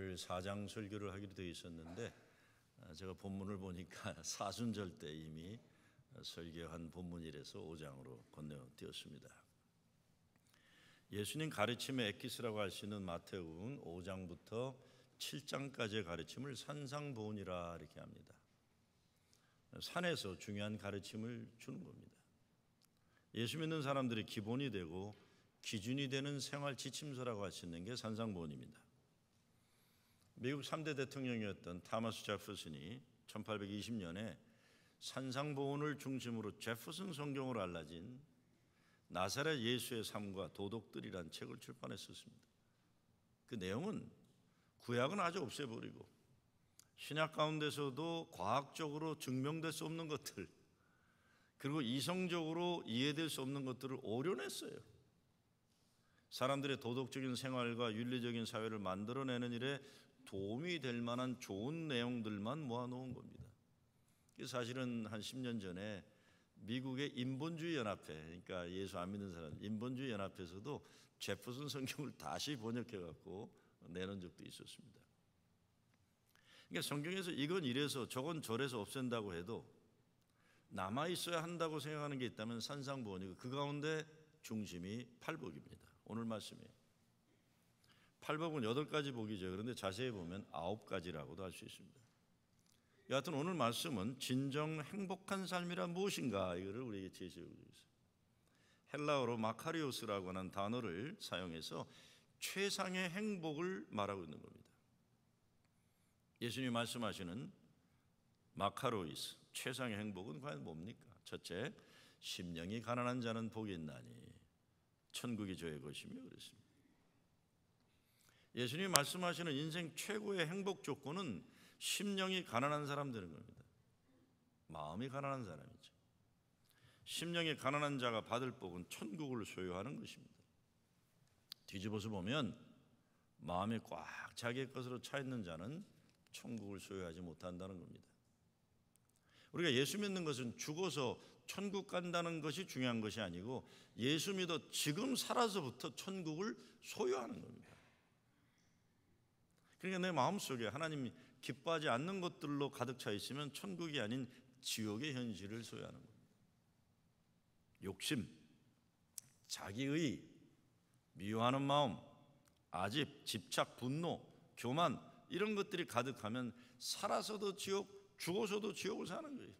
월요일 4장 설교를 하기로 되어 있었는데 제가 본문을 보니까 사순절 때 이미 설교한 본문이라서 5장으로 건너뛰었습니다. 예수님 가르침의 엑기스라고 할 수 있는 마태복음 5장부터 7장까지의 가르침을 산상보훈이라 이렇게 합니다. 산에서 중요한 가르침을 주는 겁니다. 예수 믿는 사람들의 기본이 되고 기준이 되는 생활 지침서라고 할 수 있는 게 산상보훈입니다. 미국 3대 대통령이었던 타마스 제퍼슨이 1820년에 산상보훈을 중심으로 제퍼슨 성경으로 알려진 나사렛 예수의 삶과 도덕들이란 책을 출판했었습니다. 그 내용은 구약은 아주 없애버리고 신약 가운데서도 과학적으로 증명될 수 없는 것들, 그리고 이성적으로 이해될 수 없는 것들을 오려냈어요. 사람들의 도덕적인 생활과 윤리적인 사회를 만들어내는 일에 도움이 될 만한 좋은 내용들만 모아놓은 겁니다. 사실은 한 10년 전에 미국의 인본주의 연합회, 그러니까 예수 안 믿는 사람 인본주의 연합회에서도 제퍼슨 성경을 다시 번역해갖고 내놓은 적도 있었습니다. 그러니까 성경에서 이건 이래서 저건 저래서 없앤다고 해도 남아있어야 한다고 생각하는 게 있다면 산상보훈이고 그 가운데 중심이 팔복입니다. 오늘 말씀이에요. 팔복은 8가지 복이죠. 그런데 자세히 보면 9가지라고도 할 수 있습니다. 여하튼 오늘 말씀은 진정 행복한 삶이란 무엇인가 이거를 우리에게 제시하고 있어요. 헬라어로 마카리오스라고 하는 단어를 사용해서 최상의 행복을 말하고 있는 겁니다. 예수님이 말씀하시는 마카로이스, 최상의 행복은 과연 뭡니까? 첫째, 심령이 가난한 자는 복이 있나니 천국이 저의 것이며 그랬습니다. 예수님이 말씀하시는 인생 최고의 행복 조건은 심령이 가난한 사람 되는 겁니다. 마음이 가난한 사람이죠. 심령이 가난한 자가 받을 복은 천국을 소유하는 것입니다. 뒤집어서 보면 마음이 꽉 자기의 것으로 차 있는 자는 천국을 소유하지 못한다는 겁니다. 우리가 예수 믿는 것은 죽어서 천국 간다는 것이 중요한 것이 아니고 예수 믿어 지금 살아서부터 천국을 소유하는 겁니다. 그러니까 내 마음속에 하나님이 기뻐하지 않는 것들로 가득 차 있으면 천국이 아닌 지옥의 현실을 소유하는 겁니다. 욕심, 자기의, 미워하는 마음, 아집, 집착, 분노, 교만 이런 것들이 가득하면 살아서도 지옥, 죽어서도 지옥을 사는 거예요.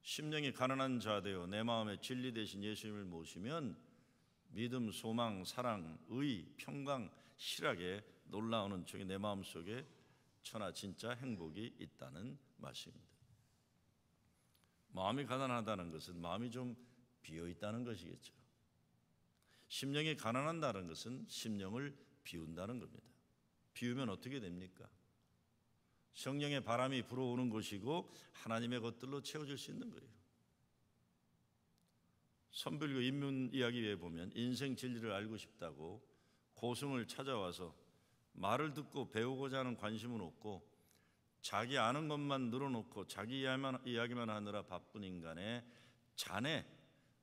심령이 가난한 자 되어 내 마음에 진리 되신 예수님을 모시면 믿음, 소망, 사랑, 의, 평강, 실하게 놀라우는 척이 내 마음속에 천하 진짜 행복이 있다는 말씀입니다. 마음이 가난하다는 것은 마음이 좀 비어있다는 것이겠죠. 심령이 가난한다는 것은 심령을 비운다는 겁니다. 비우면 어떻게 됩니까? 성령의 바람이 불어오는 것이고 하나님의 것들로 채워질 수 있는 거예요. 선불교 인문 이야기에 보면 인생 진리를 알고 싶다고 고승을 찾아와서 말을 듣고 배우고자 하는 관심은 없고 자기 아는 것만 늘어놓고 자기 이야기만 하느라 바쁜 인간의 잔에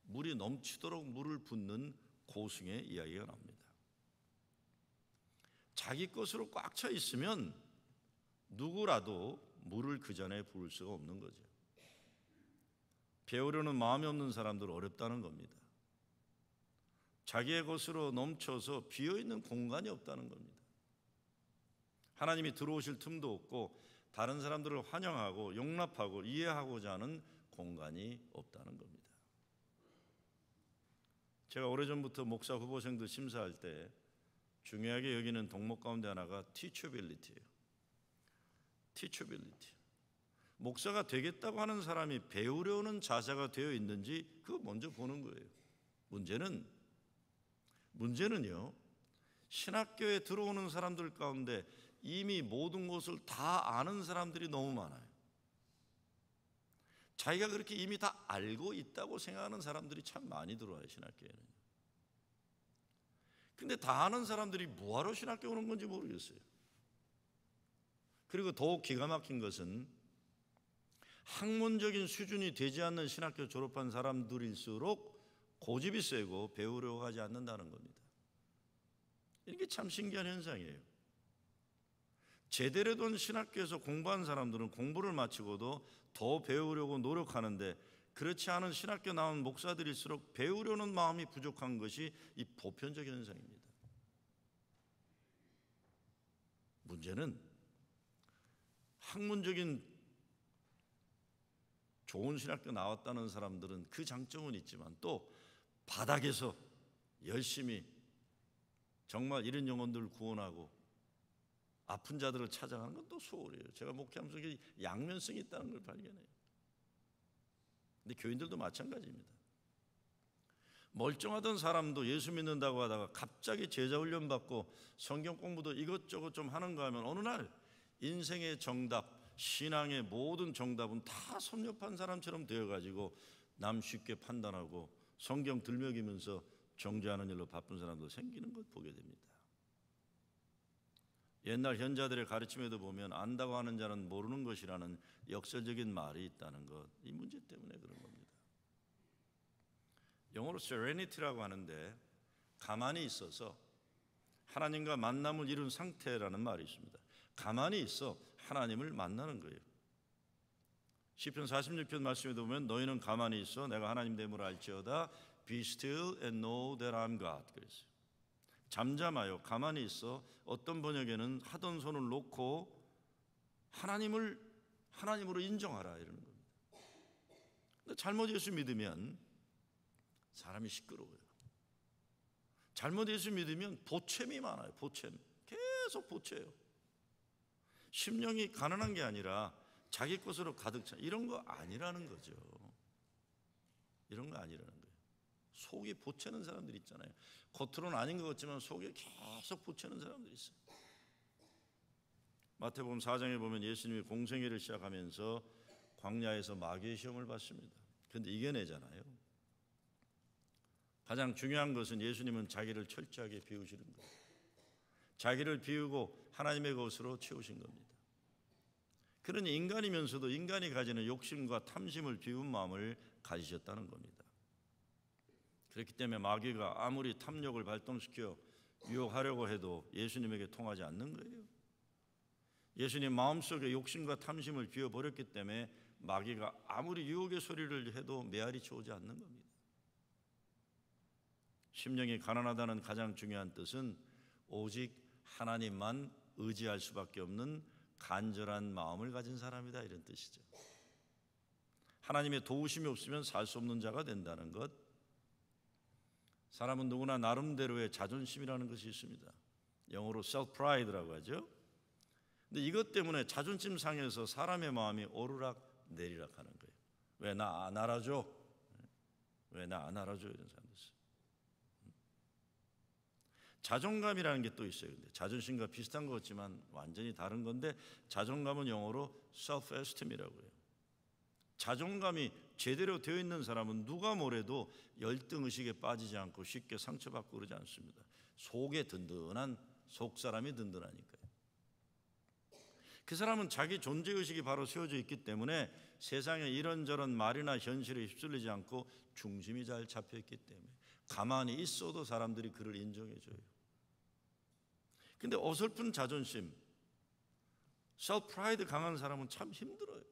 물이 넘치도록 물을 붓는 고승의 이야기가 나옵니다. 자기 것으로 꽉 차 있으면 누구라도 물을 그 잔에 부을 수가 없는 거죠. 배우려는 마음이 없는 사람들은 어렵다는 겁니다. 자기의 것으로 넘쳐서 비어있는 공간이 없다는 겁니다. 하나님이 들어오실 틈도 없고 다른 사람들을 환영하고 용납하고 이해하고자 하는 공간이 없다는 겁니다. 제가 오래전부터 목사 후보생들 심사할 때 중요하게 여기는 덕목 가운데 하나가 teachability예요. teachability. 목사가 되겠다고 하는 사람이 배우려는 자세가 되어 있는지 그거 먼저 보는 거예요. 문제는요, 신학교에 들어오는 사람들 가운데 이미 모든 것을 다 아는 사람들이 너무 많아요. 자기가 그렇게 이미 다 알고 있다고 생각하는 사람들이 참 많이 들어와요, 신학교에는. 근데 다 아는 사람들이 뭐하러 신학교 오는 건지 모르겠어요. 그리고 더욱 기가 막힌 것은 학문적인 수준이 되지 않는 신학교 졸업한 사람들일수록 고집이 세고 배우려고 하지 않는다는 겁니다. 이게 참 신기한 현상이에요. 제대로 된 신학교에서 공부한 사람들은 공부를 마치고도 더 배우려고 노력하는데, 그렇지 않은 신학교 나온 목사들일수록 배우려는 마음이 부족한 것이 이 보편적 현상입니다. 문제는 학문적인 좋은 신학교 나왔다는 사람들은 그 장점은 있지만 또 바닥에서 열심히 정말 이런 영혼들을 구원하고 아픈 자들을 찾아가는 건 또 소홀해요. 제가 목회하면서 양면성이 있다는 걸 발견해요. 근데 교인들도 마찬가지입니다. 멀쩡하던 사람도 예수 믿는다고 하다가 갑자기 제자 훈련 받고 성경 공부도 이것저것 좀 하는가 하면 어느 날 인생의 정답, 신앙의 모든 정답은 다 섭렵한 사람처럼 되어가지고 남 쉽게 판단하고 성경 들먹이면서 정죄하는 일로 바쁜 사람도 생기는 걸 보게 됩니다. 옛날 현자들의 가르침에도 보면 안다고 하는 자는 모르는 것이라는 역설적인 말이 있다는 것, 이 문제 때문에 그런 겁니다. 영어로 serenity라고 하는데 가만히 있어서 하나님과 만남을 이룬 상태라는 말이 있습니다. 가만히 있어 하나님을 만나는 거예요. 시편 46편 말씀에도 보면 너희는 가만히 있어 내가 하나님 됨을 알지어다 Be still and know that I'm God. 그랬어요. 잠잠하여 가만히 있어. 어떤 번역에는 하던 손을 놓고 하나님으로 인정하라 이러는 겁니다. 근데 잘못 예수 믿으면 사람이 시끄러워요. 잘못 예수 믿으면 보채미 많아요. 보채미. 계속 보채요. 심령이 가난한 게 아니라 자기 것으로 가득 차. 이런 거 아니라는 거죠. 이런 거 아니라는 거예요. 속이 보채는 사람들 있잖아요. 겉으로는 아닌 것 같지만 속에 계속 보채는 사람들이 있어요. 마태복음 4장에 보면 예수님이 공생애를 시작하면서 광야에서 마귀의 시험을 받습니다. 그런데 이겨내잖아요. 가장 중요한 것은 예수님은 자기를 철저하게 비우시는 거예요. 자기를 비우고 하나님의 것으로 채우신 겁니다. 그러니 인간이면서도 인간이 가지는 욕심과 탐심을 비운 마음을 가지셨다는 겁니다. 그렇기 때문에 마귀가 아무리 탐욕을 발동시켜 유혹하려고 해도 예수님에게 통하지 않는 거예요. 예수님 마음속에 욕심과 탐심을 비워버렸기 때문에 마귀가 아무리 유혹의 소리를 해도 메아리쳐 오지 않는 겁니다. 심령이 가난하다는 가장 중요한 뜻은 오직 하나님만 의지할 수밖에 없는 간절한 마음을 가진 사람이다, 이런 뜻이죠. 하나님의 도우심이 없으면 살 수 없는 자가 된다는 것. 사람은 누구나 나름대로의 자존심이라는 것이 있습니다. 영어로 self-pride라고 하죠. 근데 이것 때문에 자존심 상해서 사람의 마음이 오르락 내리락 하는 거예요. 왜 나 안 알아줘? 왜 나 안 알아줘? 이런 사람들 있어요. 자존감이라는 게 또 있어요. 근데 자존심과 비슷한 것 같지만 완전히 다른 건데 자존감은 영어로 self-esteem이라고 해요. 자존감이 제대로 되어 있는 사람은 누가 뭐래도 열등의식에 빠지지 않고 쉽게 상처받고 그러지 않습니다. 속에 든든한 속사람이 든든하니까요. 그 사람은 자기 존재의식이 바로 세워져 있기 때문에 세상에 이런저런 말이나 현실에 휩쓸리지 않고 중심이 잘 잡혀 있기 때문에 가만히 있어도 사람들이 그를 인정해줘요. 근데 어설픈 자존심, self-pride 강한 사람은 참 힘들어요.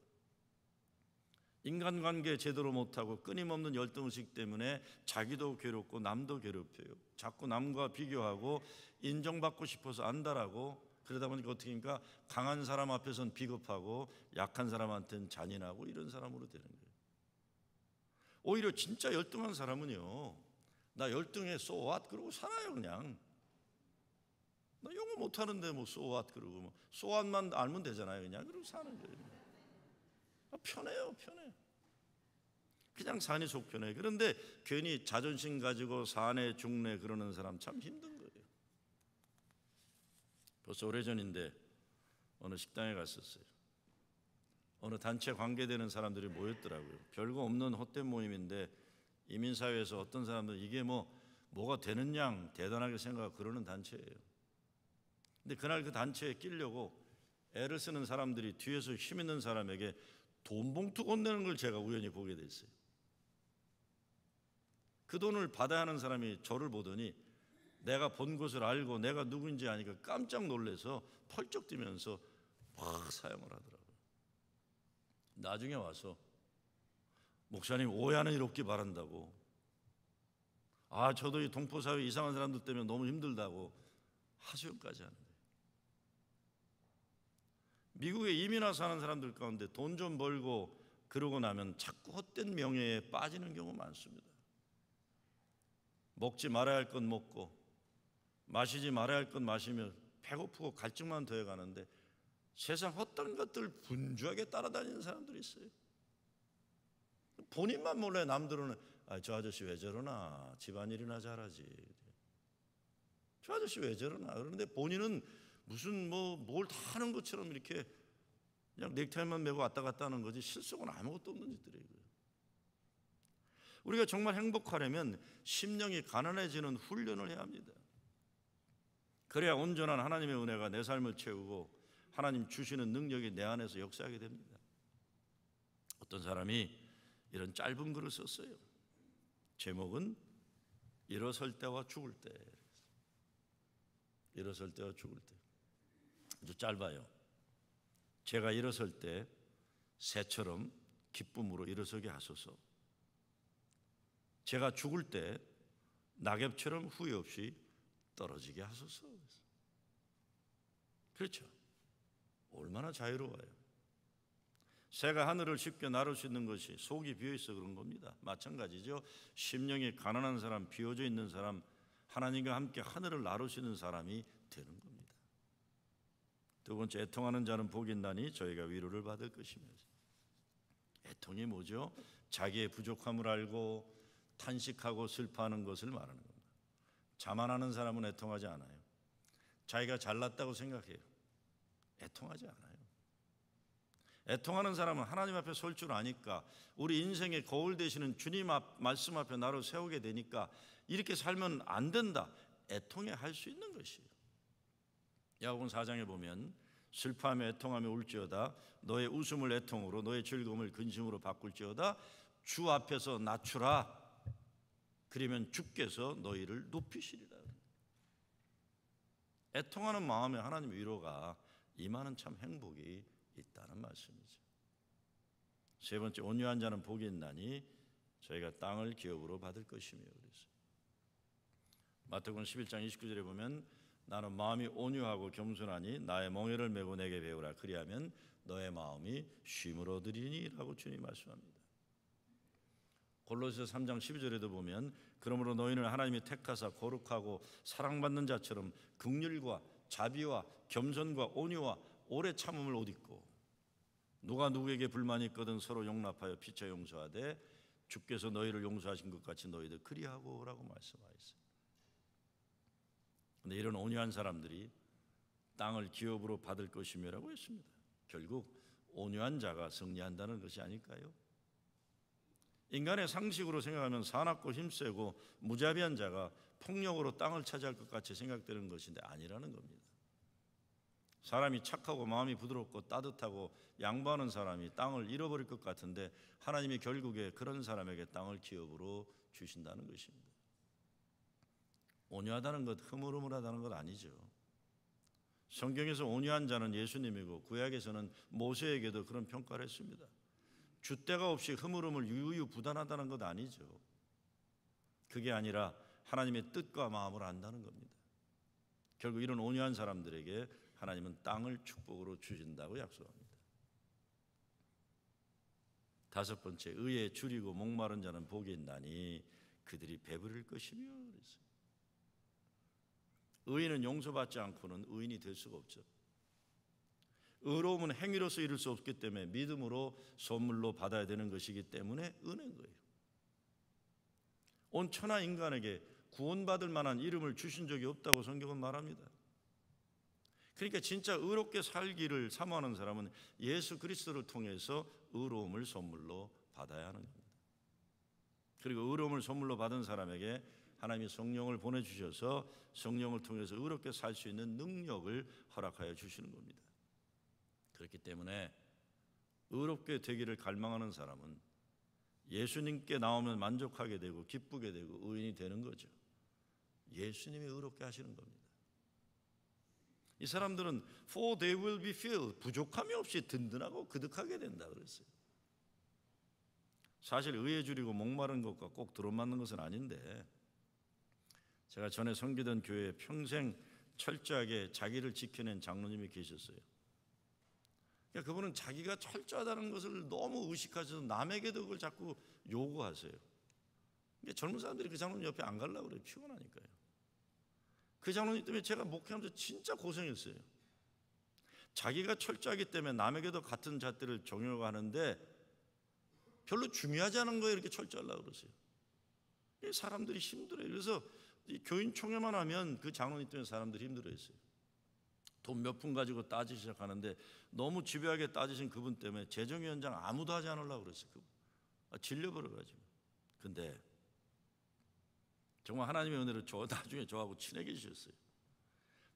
인간관계 제대로 못하고 끊임없는 열등의식 때문에 자기도 괴롭고 남도 괴롭혀요. 자꾸 남과 비교하고 인정받고 싶어서 안달하고 그러다 보니까 어떻게 합니까? 강한 사람 앞에서는 비겁하고 약한 사람한테는 잔인하고 이런 사람으로 되는 거예요. 오히려 진짜 열등한 사람은요, 나 열등해 so what? 그러고 살아요. 그냥 나 영어 못하는데 뭐 so what? 그러고 뭐 so what만 알면 되잖아요. 그냥 그러고 사는 거예요. 편해요. 편해. 그냥 산이 속 편해. 그런데 괜히 자존심 가지고 사내 중내 그러는 사람 참 힘든 거예요. 벌써 오래전인데 어느 식당에 갔었어요. 어느 단체 관계되는 사람들이 모였더라고요. 별거 없는 헛된 모임인데 이민사회에서 어떤 사람들은 이게 뭐가 되는 양 대단하게 생각하고 그러는 단체예요. 근데 그날 그 단체에 끼려고 애를 쓰는 사람들이 뒤에서 힘 있는 사람에게 돈 봉투 건네는 걸 제가 우연히 보게 됐어요. 그 돈을 받아야 하는 사람이 저를 보더니 내가 본 것을 알고 내가 누구인지 아니까 깜짝 놀라서 펄쩍 뛰면서 막 사형을 하더라고요. 나중에 와서 목사님 오해하는 일 없기 바란다고, 저도 이 동포사회 이상한 사람들 때문에 너무 힘들다고 하소연까지 하는 거예요. 미국에 이민 와서 사는 사람들 가운데 돈 좀 벌고 그러고 나면 자꾸 헛된 명예에 빠지는 경우 많습니다. 먹지 말아야 할 건 먹고 마시지 말아야 할 건 마시며 배고프고 갈증만 더해가는데 세상 헛된 것들 분주하게 따라다니는 사람들이 있어요. 본인만 몰라요. 남들은 저 아저씨 왜 저러나, 집안일이나 잘하지, 저 아저씨 왜 저러나. 그런데 본인은 무슨 뭘 다 하는 것처럼 이렇게 그냥 넥타이만 메고 왔다 갔다 하는 거지 실속은 아무것도 없는 짓들이에요. 우리가 정말 행복하려면 심령이 가난해지는 훈련을 해야 합니다. 그래야 온전한 하나님의 은혜가 내 삶을 채우고 하나님 주시는 능력이 내 안에서 역사하게 됩니다. 어떤 사람이 이런 짧은 글을 썼어요. 제목은 일어설 때와 죽을 때. 일어설 때와 죽을 때. 아주 짧아요. 제가 일어설 때 새처럼 기쁨으로 일어서게 하소서. 제가 죽을 때 낙엽처럼 후회 없이 떨어지게 하소서. 그렇죠. 얼마나 자유로워요. 새가 하늘을 쉽게 나를 수 있는 것이 속이 비어있어 그런 겁니다. 마찬가지죠. 심령이 가난한 사람, 비어져 있는 사람, 하나님과 함께 하늘을 나를 수 있는 사람이 되는 겁니다. 두 번째, 애통하는 자는 복이 있나니 저희가 위로를 받을 것이며. 애통이 뭐죠? 자기의 부족함을 알고 탄식하고 슬퍼하는 것을 말하는 겁니다. 자만하는 사람은 애통하지 않아요. 자기가 잘났다고 생각해요. 애통하지 않아요. 애통하는 사람은 하나님 앞에 설 줄 아니까, 우리 인생의 거울 되시는 주님 말씀 앞에 나를 세우게 되니까 이렇게 살면 안 된다, 애통해 할 수 있는 것이에요. 야고보서 4장에 보면 슬퍼하며 애통하며 울지어다 너의 웃음을 애통으로 너의 즐거움을 근심으로 바꿀지어다 주 앞에서 낮추라 그러면 주께서 너희를 높이시리라. 애통하는 마음에 하나님의 위로가 임하는 참 행복이 있다는 말씀이죠. 세 번째, 온유한 자는 복이 있나니 저희가 땅을 기업으로 받을 것이며. 그래서 마태복음 11장 29절에 보면 나는 마음이 온유하고 겸손하니 나의 멍에를 메고 내게 배우라 그리하면 너의 마음이 쉼을 얻으리니 라고 주님이 말씀합니다. 골로새서 3장 12절에도 보면 그러므로 너희는 하나님이 택하사 거룩하고 사랑받는 자처럼 긍휼과 자비와 겸손과 온유와 오래 참음을 옷 입고 누가 누구에게 불만이 있거든 서로 용납하여 피차 용서하되 주께서 너희를 용서하신 것 같이 너희도 그리하고 라고 말씀하셨어요. 그런데 이런 온유한 사람들이 땅을 기업으로 받을 것이며라고 했습니다. 결국 온유한 자가 승리한다는 것이 아닐까요? 인간의 상식으로 생각하면 사납고 힘세고 무자비한 자가 폭력으로 땅을 차지할 것 같이 생각되는 것인데 아니라는 겁니다. 사람이 착하고 마음이 부드럽고 따뜻하고 양보하는 사람이 땅을 잃어버릴 것 같은데 하나님이 결국에 그런 사람에게 땅을 기업으로 주신다는 것입니다. 온유하다는 것, 흐물흐물하다는 것 아니죠. 성경에서 온유한 자는 예수님이고 구약에서는 모세에게도 그런 평가를 했습니다. 줏대가 없이 흐물흐물 유유부단하다는 것 아니죠. 그게 아니라 하나님의 뜻과 마음을 안다는 겁니다. 결국 이런 온유한 사람들에게 하나님은 땅을 축복으로 주신다고 약속합니다. 다섯 번째, 의에 줄이고 목마른 자는 복이 있나니 그들이 배부를 것이며. 의인은 용서받지 않고는 의인이 될 수가 없죠. 의로움은 행위로서 이룰 수 없기 때문에 믿음으로 선물로 받아야 되는 것이기 때문에 은혜인 거예요. 온 천하 인간에게 구원받을 만한 이름을 주신 적이 없다고 성경은 말합니다. 그러니까 진짜 의롭게 살기를 사모하는 사람은 예수 그리스도를 통해서 의로움을 선물로 받아야 하는 겁니다. 그리고 의로움을 선물로 받은 사람에게 하나님이 성령을 보내주셔서 성령을 통해서 의롭게 살 수 있는 능력을 허락하여 주시는 겁니다. 그렇기 때문에 의롭게 되기를 갈망하는 사람은 예수님께 나오면 만족하게 되고 기쁘게 되고 의인이 되는 거죠. 예수님이 의롭게 하시는 겁니다. 이 사람들은 for they will be filled, 부족함이 없이 든든하고 그득하게 된다 그랬어요. 사실 의에 줄이고 목마른 것과 꼭 들어맞는 것은 아닌데, 제가 전에 섬기던 교회에 평생 철저하게 자기를 지켜낸 장로님이 계셨어요. 그러니까 그분은 자기가 철저하다는 것을 너무 의식하셔서 남에게도 그걸 자꾸 요구하세요. 그러니까 젊은 사람들이 그 장로님 옆에 안 가려고 그래요. 피곤하니까요. 그 장로님 때문에 제가 목회하면서 진짜 고생했어요. 자기가 철저하기 때문에 남에게도 같은 잣대를 적용하고 하는데 별로 중요하지 않은 거에 이렇게 철저하려고 그러세요. 사람들이 힘들어요. 그래서 교인 총회만 하면 그 장로님 때문에 사람들이 힘들어했어요. 돈 몇 푼 가지고 따지기 시작하는데 너무 집요하게 따지신 그분 때문에 재정위원장 아무도 하지 않으려고 그랬어요. 질려버려가지고. 근데 정말 하나님의 은혜로 나중에 저하고 친해지셨어요.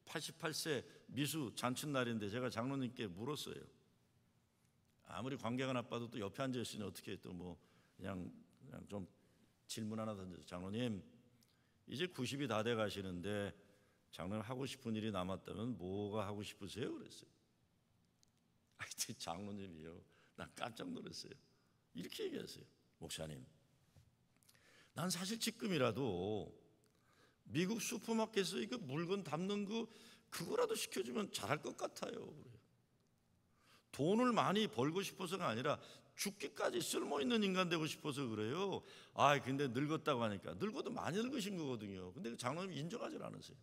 88세 미수 잔칫날인데 제가 장로님께 물었어요. 아무리 관계가 나빠도 또 옆에 앉아 있으니 어떻게 또 뭐 그냥 좀 질문 하나 던져서, 장로님 이제 90이 다 돼 가시는데 장로님 하고 싶은 일이 남았다면 뭐가 하고 싶으세요? 그랬어요. 장로님이요. 난 깜짝 놀랐어요. 이렇게 얘기하세요. 목사님, 난 사실 지금이라도 미국 슈퍼마켓에서 이거 물건 담는 그거라도 시켜주면 잘할 것 같아요. 그래요. 돈을 많이 벌고 싶어서가 아니라 죽기까지 쓸모있는 인간 되고 싶어서 그래요. 근데 늙었다고 하니까, 늙어도 많이 늙으신 거거든요. 근데 그 장로님이 인정하지 않으세요.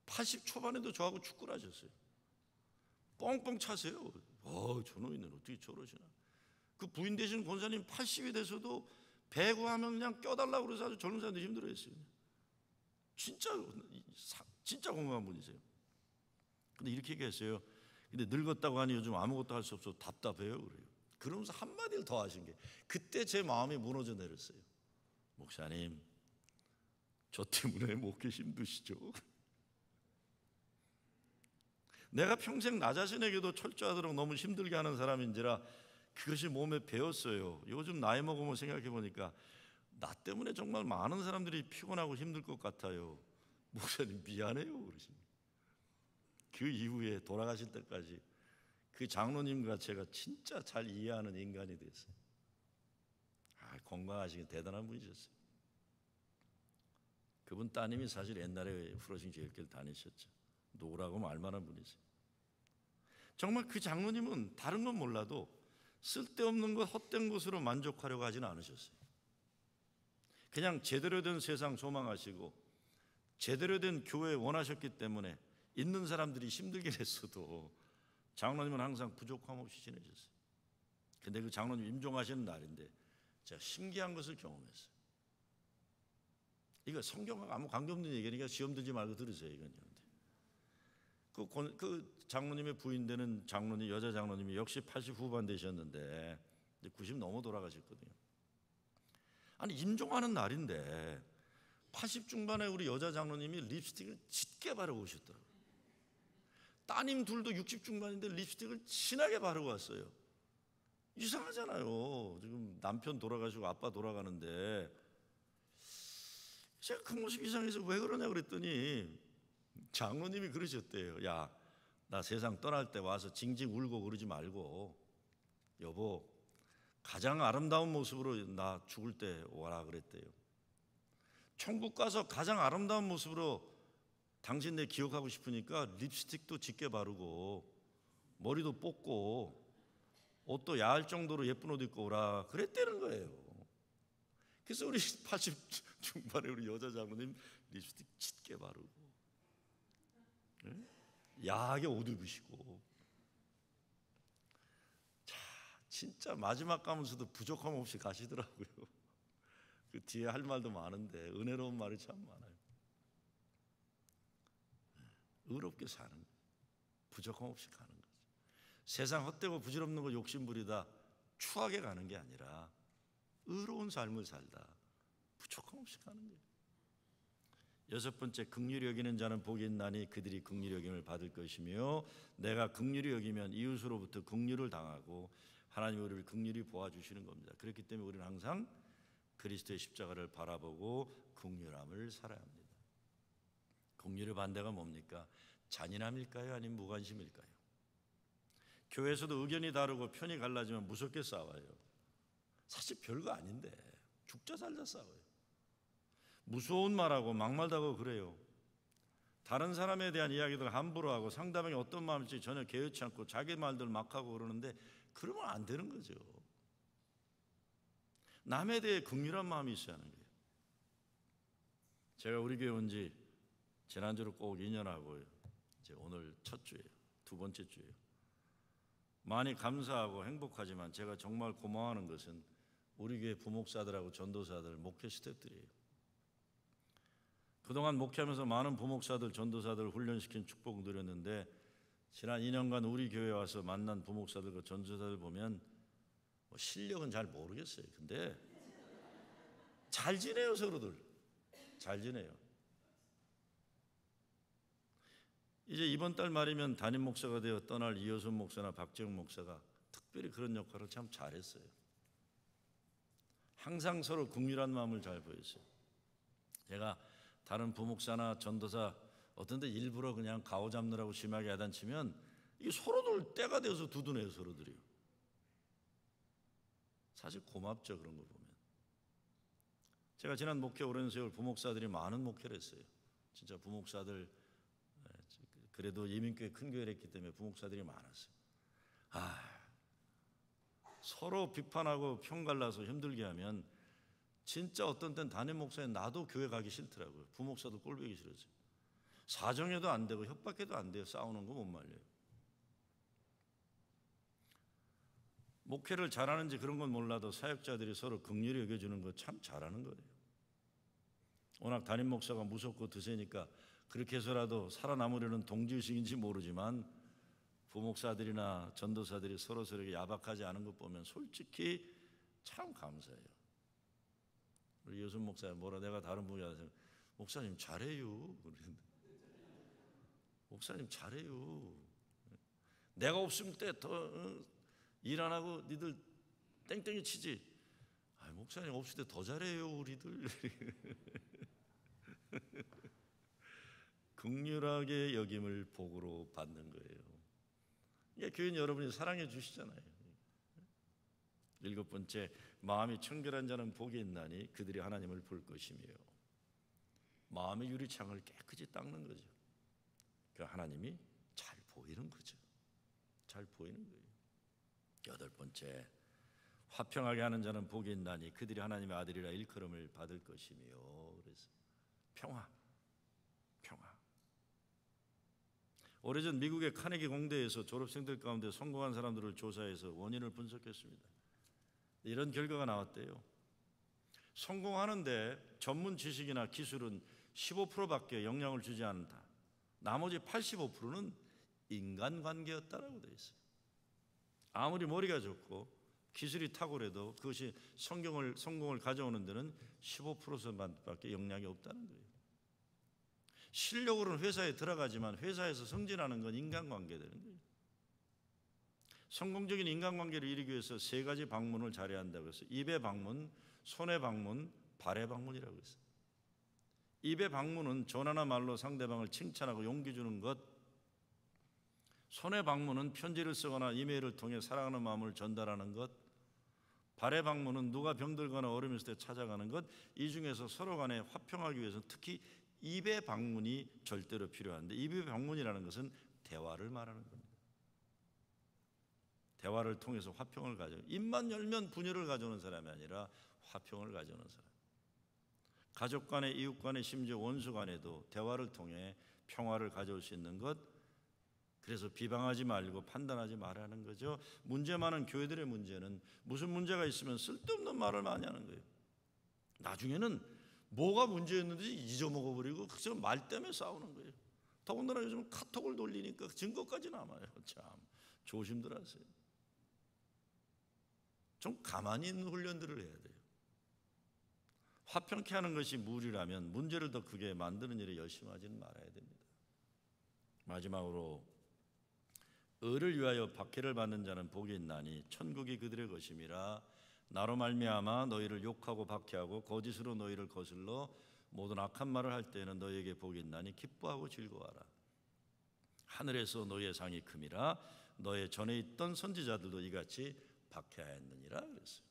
80 초반에도 저하고 축구를 하셨어요. 뻥뻥 차세요. 저놈이는 어떻게 저러시나. 그 부인 되시는 권사님 80이 돼서도 배구하면 그냥 껴달라고 그래서 아주 젊은 사람들이 힘들어했어요. 진짜 건강한 분이세요. 근데 이렇게 얘기했어요. 근데 늙었다고 하니 요즘 아무것도 할 수 없어서 답답해요. 그래요. 그러면서 한마디를 더 하신 게, 그때 제 마음이 무너져 내렸어요. 목사님, 저 때문에 목회 힘드시죠? 내가 평생 나 자신에게도 철저하도록 너무 힘들게 하는 사람인지라 그것이 몸에 배었어요. 요즘 나이 먹으면 생각해 보니까 나 때문에 정말 많은 사람들이 피곤하고 힘들 것 같아요. 목사님 미안해요 그러십니다. 그 이후에 돌아가실 때까지 그 장로님과 제가 진짜 잘 이해하는 인간이 됐어요. 건강하시긴 대단한 분이셨어요. 그분 따님이 사실 옛날에 후러싱 제일교회를 다니셨죠. 노라고 말만한 분이세요. 정말 그 장로님은 다른 건 몰라도 쓸데없는 것, 헛된 것으로 만족하려고 하지는 않으셨어요. 그냥 제대로 된 세상 소망하시고 제대로 된 교회 원하셨기 때문에 있는 사람들이 힘들게 했어도 장로님은 항상 부족함 없이 지내셨어요. 근데 그 장로님 임종하시는 날인데 제가 신기한 것을 경험했어요. 이거 성경하고 아무 관계없는 얘기니까 시험 들지 말고 들으세요. 이건. 그 장로님의 부인 되는 장로님, 여자 장로님이 역시 80 후반 되셨는데 90 넘어 돌아가셨거든요. 임종하는 날인데 80 중반에 우리 여자 장로님이 립스틱을 짙게 바르고 오셨더라고요. 따님 둘도 60 중반인데 립스틱을 진하게 바르고 왔어요. 이상하잖아요. 지금 남편 돌아가시고 아빠 돌아가는데. 제가 그 모습 이상해서 왜 그러냐 그랬더니 장로님이 그러셨대요. 야, 나 세상 떠날 때 와서 징징 울고 그러지 말고 여보, 가장 아름다운 모습으로 나 죽을 때 오라 그랬대요. 천국 가서 가장 아름다운 모습으로 당신 내 기억하고 싶으니까 립스틱도 짙게 바르고 머리도 뽑고 옷도 야할 정도로 예쁜 옷 입고 오라 그랬다는 거예요. 그래서 우리 80 중반에 우리 여자 장로님 립스틱 짙게 바르고 야하게 옷 입으시고, 자, 진짜 마지막 가면서도 부족함 없이 가시더라고요. 그 뒤에 할 말도 많은데 은혜로운 말이 참 많아요. 의롭게 사는 거예요. 부족함 없이 가는 거죠. 세상 헛되고 부질없는 거 욕심부리다 추하게 가는 게 아니라 의로운 삶을 살다 부족함 없이 가는 거예요. 6번째, 긍휼히 여기는 자는 복이 있나니 그들이 긍휼히 여김을 받을 것이며, 내가 긍휼히 여기면 이웃으로부터 긍휼을 당하고 하나님이 우리를 긍휼히 보아주시는 겁니다. 그렇기 때문에 우리는 항상 그리스도의 십자가를 바라보고 긍휼함을 살아야 합니다. 긍휼의 반대가 뭡니까? 잔인함일까요? 아니면 무관심일까요? 교회에서도 의견이 다르고 편이 갈라지면 무섭게 싸워요. 사실 별거 아닌데 죽자 살자 싸워요. 무서운 말하고 막말다고 그래요. 다른 사람에 대한 이야기들 함부로 하고 상대방이 어떤 마음일지 전혀 개의치 않고 자기 말들 막 하고 그러는데 그러면 안 되는 거죠. 남에 대해 긍휼한 마음이 있어야 하는 거예요. 제가 우리 교회 온 지 지난주로 꼭 2년하고요. 이제 오늘 첫 주예요. 두 번째 주예요. 많이 감사하고 행복하지만 제가 정말 고마워하는 것은 우리 교회 부목사들하고 전도사들, 목회 스태프들이에요. 그동안 목회하면서 많은 부목사들, 전도사들 훈련시킨 축복 누렸는데 지난 2년간 우리 교회에 와서 만난 부목사들과 전도사들 보면 실력은 잘 모르겠어요. 근데 잘 지내요. 서로들 잘 지내요. 이제 이번 달 말이면 담임 목사가 되어 떠날 이효순 목사나 박재웅 목사가 특별히 그런 역할을 참 잘했어요. 항상 서로 긍휼한 마음을 잘 보였어요. 제가 다른 부목사나 전도사 어떤 데 일부러 그냥 가오잡느라고 심하게 야단치면 이게 서로들 때가 되어서 두드네요. 서로들이요. 사실 고맙죠. 그런 거 보면. 제가 지난 목회 오랜 세월 부목사들이 많은 목회를 했어요. 진짜 부목사들 그래도 예민교회 큰 교회를 했기 때문에 부목사들이 많았어요. 서로 비판하고 편갈라서 힘들게 하면 진짜 어떤 땐 담임 목사인 나도 교회 가기 싫더라고요. 부목사도 꼴보기 싫어져요. 사정해도 안 되고 협박해도 안 돼요. 싸우는 거 못 말려요. 목회를 잘하는지 그런 건 몰라도 사역자들이 서로 긍휼히 여겨주는 거 참 잘하는 거예요. 워낙 담임 목사가 무섭고 드세니까 그렇게 해서라도 살아남으려는 동지의식인지 모르지만 부목사들이나 전도사들이 서로서로 야박하지 않은 것 보면 솔직히 참 감사해요. 우리 여순 목사님 뭐라 내가 다른 분야에서 목사님 잘해요. 목사님 잘해요. 내가 없을 때 더 일 안 하고 니들 땡땡이 치지. 목사님 없을 때 더 잘해요 우리들. 긍휼하게 여김을 복으로 받는 거예요. 이게 교인 여러분이 사랑해 주시잖아요. 7번째, 마음이 청결한 자는 복이 있나니 그들이 하나님을 볼 것이며. 마음의 유리창을 깨끗이 닦는 거죠. 그 하나님이 잘 보이는 거죠. 잘 보이는 거예요. 8번째, 화평하게 하는 자는 복이 있나니 그들이 하나님의 아들이라 일컬음을 받을 것이며. 그래서 평화. 오래전 미국의 카네기 공대에서 졸업생들 가운데 성공한 사람들을 조사해서 원인을 분석했습니다. 이런 결과가 나왔대요. 성공하는데 전문 지식이나 기술은 15%밖에 영향을 주지 않는다. 나머지 85%는 인간관계였다라고 되어 있어요. 아무리 머리가 좋고 기술이 탁월해도 그것이 성공을 가져오는 데는 15%밖에 영향이 없다는 거예요. 실력으로는 회사에 들어가지만 회사에서 승진하는 건 인간관계 되는 거예요. 성공적인 인간관계를 이루기 위해서 3가지 방문을 잘해야 한다고 해서 입의 방문, 손의 방문, 발의 방문이라고 했어요. 입의 방문은 전화나 말로 상대방을 칭찬하고 용기 주는 것, 손의 방문은 편지를 쓰거나 이메일을 통해 사랑하는 마음을 전달하는 것, 발의 방문은 누가 병들거나 어려움이 있을 때 찾아가는 것. 이 중에서 서로 간에 화평하기 위해서는 특히 입의 방문이 절대로 필요한데, 입의 방문이라는 것은 대화를 말하는 겁니다. 대화를 통해서 화평을 가져오는, 입만 열면 분열을 가져오는 사람이 아니라 화평을 가져오는 사람. 가족 간에, 이웃 간에, 심지어 원수 간에도 대화를 통해 평화를 가져올 수 있는 것. 그래서 비방하지 말고 판단하지 말라는 거죠. 문제 많은 교회들의 문제는 무슨 문제가 있으면 쓸데없는 말을 많이 하는 거예요. 나중에는 뭐가 문제였는지 잊어먹어버리고 그저 말 때문에 싸우는 거예요. 더군다나 요즘 카톡을 돌리니까 증거까지 남아요. 참 조심들 하세요. 좀 가만히 있는 훈련들을 해야 돼요. 화평케 하는 것이 무리라면 문제를 더 크게 만드는 일에 열심히 하지는 말아야 됩니다. 마지막으로, 의를 위하여 박해를 받는 자는 복이 있나니 천국이 그들의 것임이라. 나로 말미암아 너희를 욕하고 박해하고 거짓으로 너희를 거슬러 모든 악한 말을 할 때에는 너에게 복이 있나니 기뻐하고 즐거워하라. 하늘에서 너의 상이 큼이라. 너의 전에 있던 선지자들도 이같이 박해하였느니라 그랬어요.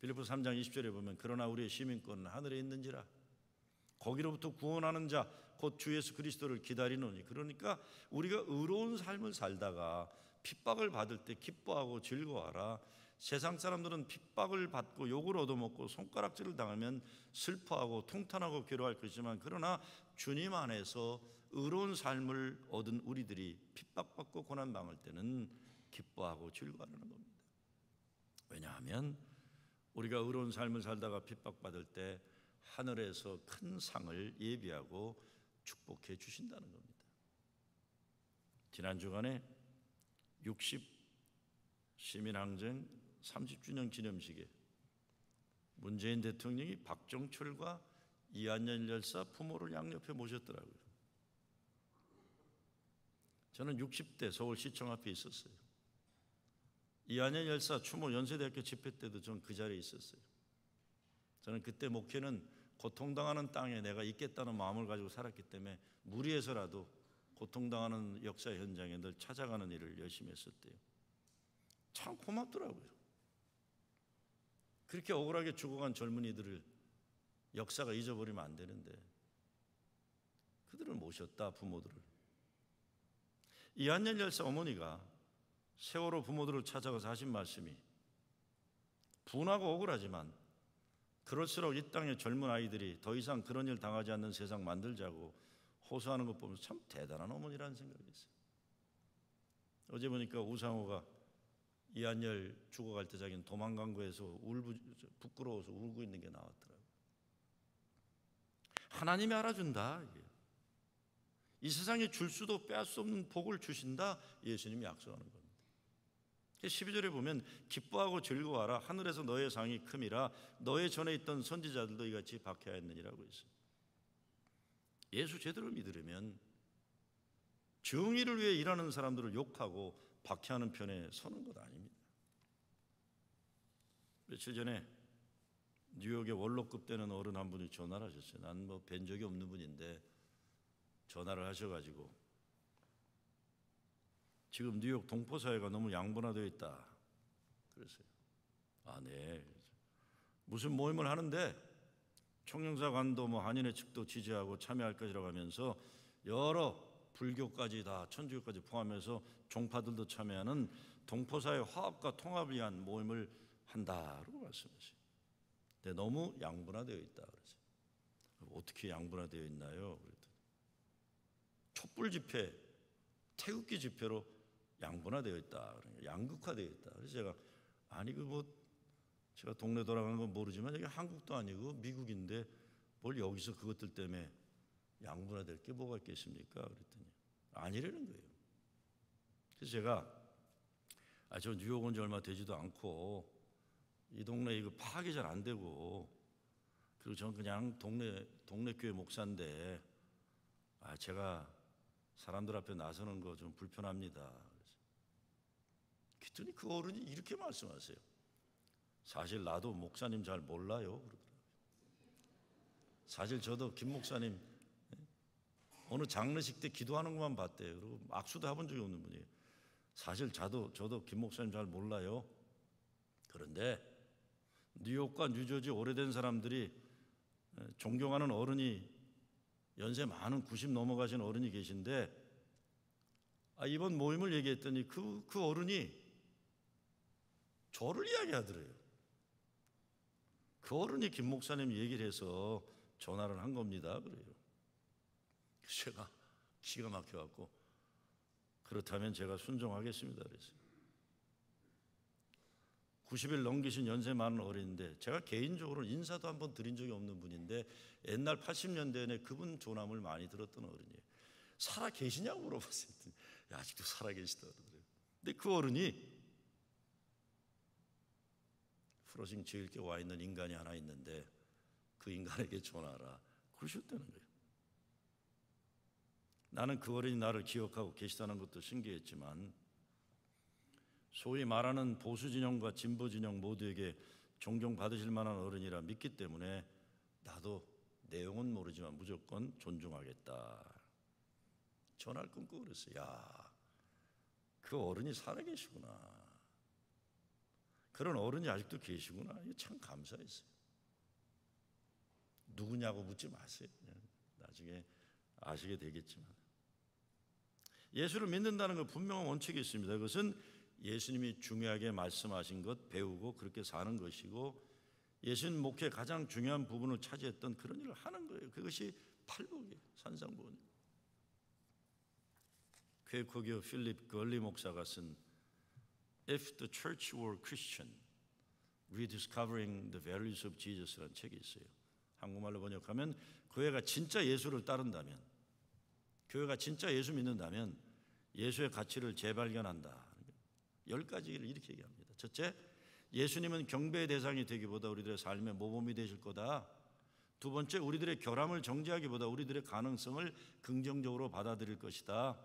빌립보서 3장 20절에 보면 그러나 우리의 시민권은 하늘에 있는지라. 거기로부터 구원하는 자 곧 주 예수 그리스도를 기다리노니. 그러니까 우리가 의로운 삶을 살다가 핍박을 받을 때 기뻐하고 즐거워하라. 세상 사람들은 핍박을 받고 욕을 얻어먹고 손가락질을 당하면 슬퍼하고 통탄하고 괴로워할 것이지만 그러나 주님 안에서 의로운 삶을 얻은 우리들이 핍박받고 고난당할 때는 기뻐하고 즐거워하는 겁니다. 왜냐하면 우리가 의로운 삶을 살다가 핍박받을 때 하늘에서 큰 상을 예비하고 축복해 주신다는 겁니다. 지난 주간에 60 시민항쟁 30주년 기념식에 문재인 대통령이 박정철과 이한열 열사 부모를 양옆에 모셨더라고요. 저는 60대 서울시청 앞에 있었어요. 이한열 열사 추모 연세대학교 집회 때도 전 그 자리에 있었어요. 저는 그때 목회는 고통당하는 땅에 내가 있겠다는 마음을 가지고 살았기 때문에 무리해서라도 고통당하는 역사 현장에 늘 찾아가는 일을 열심히 했었대요. 참 고맙더라고요. 그렇게 억울하게 죽어간 젊은이들을 역사가 잊어버리면 안 되는데 그들을 모셨다, 부모들을. 이한열 열사 어머니가 세월호 부모들을 찾아가서 하신 말씀이 분하고 억울하지만 그럴수록 이 땅의 젊은 아이들이 더 이상 그런 일 당하지 않는 세상 만들자고 호소하는 것 보면서 참 대단한 어머니라는 생각이 있어요. 어제 보니까 우상호가 이한열 죽어갈 때 자기는 도망간 거에서 부끄러워서 울고 있는 게 나왔더라고요. 하나님이 알아준다. 이 세상에 줄 수도 빼앗을 수 없는 복을 주신다. 예수님이 약속하는 겁니다. 12절에 보면 기뻐하고 즐거워하라. 하늘에서 너의 상이 큼이라. 너의 전에 있던 선지자들도 이같이 박해하였느니라고 했어요. 예수 제대로 믿으려면 정의를 위해 일하는 사람들을 욕하고 박해하는 편에 서는 것 아닙니다. 며칠 전에 뉴욕의 원로급 되는 어른 한 분이 전화를 하셨어요. 난 뭐 뵌 적이 없는 분인데 전화를 하셔가지고 지금 뉴욕 동포사회가 너무 양분화되어 있다 그랬어요. 아, 네. 무슨 모임을 하는데 총영사관도 뭐 한인회 측도 지지하고 참여할 것이라고 하면서 여러 불교까지 다 천주교까지 포함해서 종파들도 참여하는 동포사회 화합과 통합을 위한 모임을 한다고 말씀하세요. 근데 너무 양분화되어 있다 그랬어요. 어떻게 양분화되어 있나요? 그랬더니 촛불 집회, 태극기 집회로 양분화되어 있다. 양극화되어 있다. 그래서 제가 아니 제가 동네 돌아가는 건 모르지만 여기 한국도 아니고 미국인데 뭘 여기서 그것들 때문에 양분화될 게 뭐가 있겠습니까? 그랬더니 아니라는 거예요. 그래서 제가 저 뉴욕 온 지 얼마 되지도 않고 이 동네 이거 파악이 잘 안 되고 그리고 전 그냥 동네 교회 목사인데 제가 사람들 앞에 나서는 거 좀 불편합니다. 그랬더니 그 어른이 이렇게 말씀하세요. 사실 나도 목사님 잘 몰라요. 그러더라고요. 사실 저도 김 목사님 어느 장례식 때 기도하는 것만 봤대요. 그리고 악수도 해본 적이 없는 분이에요. 사실 저도 김 목사님 잘 몰라요. 그런데 뉴욕과 뉴저지 오래된 사람들이 존경하는 어른이 연세 많은 90 넘어가신 어른이 계신데 이번 모임을 얘기했더니 그 어른이 저를 이야기하더래요. 그 어른이 김 목사님 얘기를 해서 전화를 한 겁니다. 그래요. 제가 기가 막혀갖고 그렇다면 제가 순종하겠습니다. 그랬어요. 90일 넘기신 연세 많은 어른인데 제가 개인적으로 인사도 한번 드린 적이 없는 분인데 옛날 80년대에 그분 조남을 많이 들었던 어른이에요. 살아 계시냐고 물어봤어요. 아직도 살아 계시다 그러더래요. 근데 그 어른이 프로싱 지을 게 와 있는 인간이 하나 있는데 그 인간에게 전화하라 그러셨다는 거예요. 나는 그 어른이 나를 기억하고 계시다는 것도 신기했지만 소위 말하는 보수 진영과 진보 진영 모두에게 존경받으실 만한 어른이라 믿기 때문에 나도 내용은 모르지만 무조건 존중하겠다. 전화를 끊고 그랬어요. 야, 그 어른이 살아계시구나. 그런 어른이 아직도 계시구나. 이거 참 감사했어요. 누구냐고 묻지 마세요. 그냥 나중에 아시게 되겠지만. 예수를 믿는다는 건 분명한 원칙이 있습니다. 그것은 예수님이 중요하게 말씀하신 것 배우고 그렇게 사는 것이고, 예수님 목회의 가장 중요한 부분을 차지했던 그런 일을 하는 거예요. 그것이 팔복이에요. 산상보훈이에요. 퀘이커교 필립 걸리 목사가 쓴 If the Church Were Christian, Rediscovering the Values of Jesus라는 책이 있어요. 한국말로 번역하면 교회가 진짜 예수를 따른다면, 교회가 진짜 예수 믿는다면 예수의 가치를 재발견한다. 10가지를 이렇게 얘기합니다. 첫째, 예수님은 경배의 대상이 되기보다 우리들의 삶의 모범이 되실 거다. 두 번째, 우리들의 결함을 정죄하기보다 우리들의 가능성을 긍정적으로 받아들일 것이다.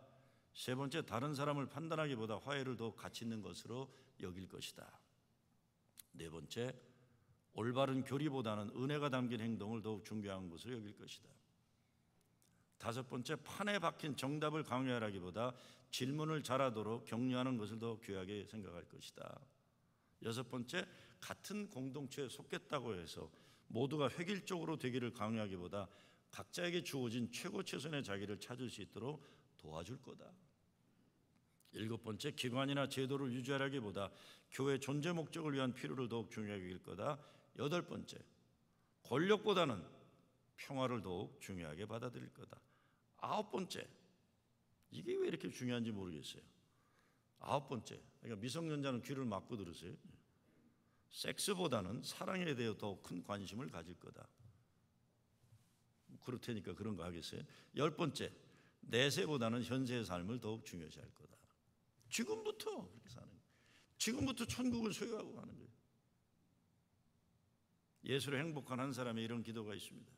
세 번째, 다른 사람을 판단하기보다 화해를 더 가치 있는 것으로 여길 것이다. 네 번째, 올바른 교리보다는 은혜가 담긴 행동을 더욱 중요한 것으로 여길 것이다. 다섯 번째, 판에 박힌 정답을 강요하기보다 질문을 잘하도록 격려하는 것을 더 귀하게 생각할 것이다. 여섯 번째, 같은 공동체에 속했다고 해서 모두가 획일적으로 되기를 강요하기보다 각자에게 주어진 최고 최선의 자기를 찾을 수 있도록 도와줄 거다. 일곱 번째, 기관이나 제도를 유지하기보다 교회 존재 목적을 위한 필요를 더욱 중요하게 여길 거다. 여덟 번째, 권력보다는 평화를 더욱 중요하게 받아들일 거다. 아홉 번째, 이게 왜 이렇게 중요한지 모르겠어요. 아홉 번째, 그러니까 미성년자는 귀를 막고 들으세요. 섹스보다는 사랑에 대해 더 큰 관심을 가질 거다. 그렇다니까 그런 거 하겠어요. 열 번째, 내세보다는 현세의 삶을 더욱 중요시할 거다. 지금부터 그렇게 사는 거예요. 지금부터 천국을 소유하고 가는 거예요. 예수로 행복한 한 사람의 이런 기도가 있습니다.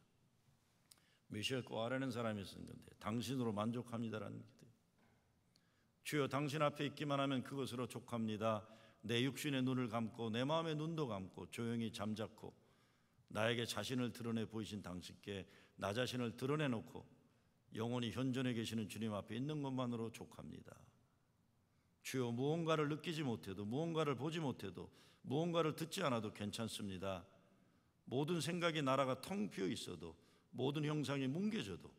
미셸 꼬아라는 사람이 쓴 건데, 당신으로 만족합니다라는 기도예요. 주여, 당신 앞에 있기만 하면 그것으로 족합니다. 내 육신의 눈을 감고 내 마음의 눈도 감고 조용히 잠자코 나에게 자신을 드러내 보이신 당신께 나 자신을 드러내놓고 영원히 현존에 계시는 주님 앞에 있는 것만으로 족합니다. 주여, 무언가를 느끼지 못해도, 무언가를 보지 못해도, 무언가를 듣지 않아도 괜찮습니다. 모든 생각이 나라가 텅 비어 있어도, 모든 형상이 뭉개져도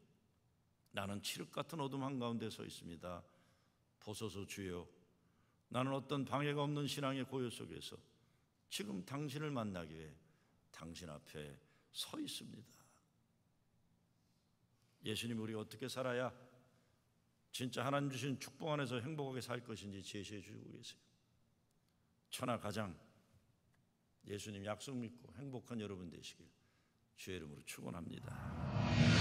나는 칠흑 같은 어둠 한가운데 서 있습니다. 보소서 주여, 나는 어떤 방해가 없는 신앙의 고요 속에서 지금 당신을 만나기 위해 당신 앞에 서 있습니다. 예수님, 우리가 어떻게 살아야 진짜 하나님 주신 축복 안에서 행복하게 살 것인지 제시해 주고 계세요. 천하가장 예수님 약속 믿고 행복한 여러분 되시길 주의 이름으로 축원합니다.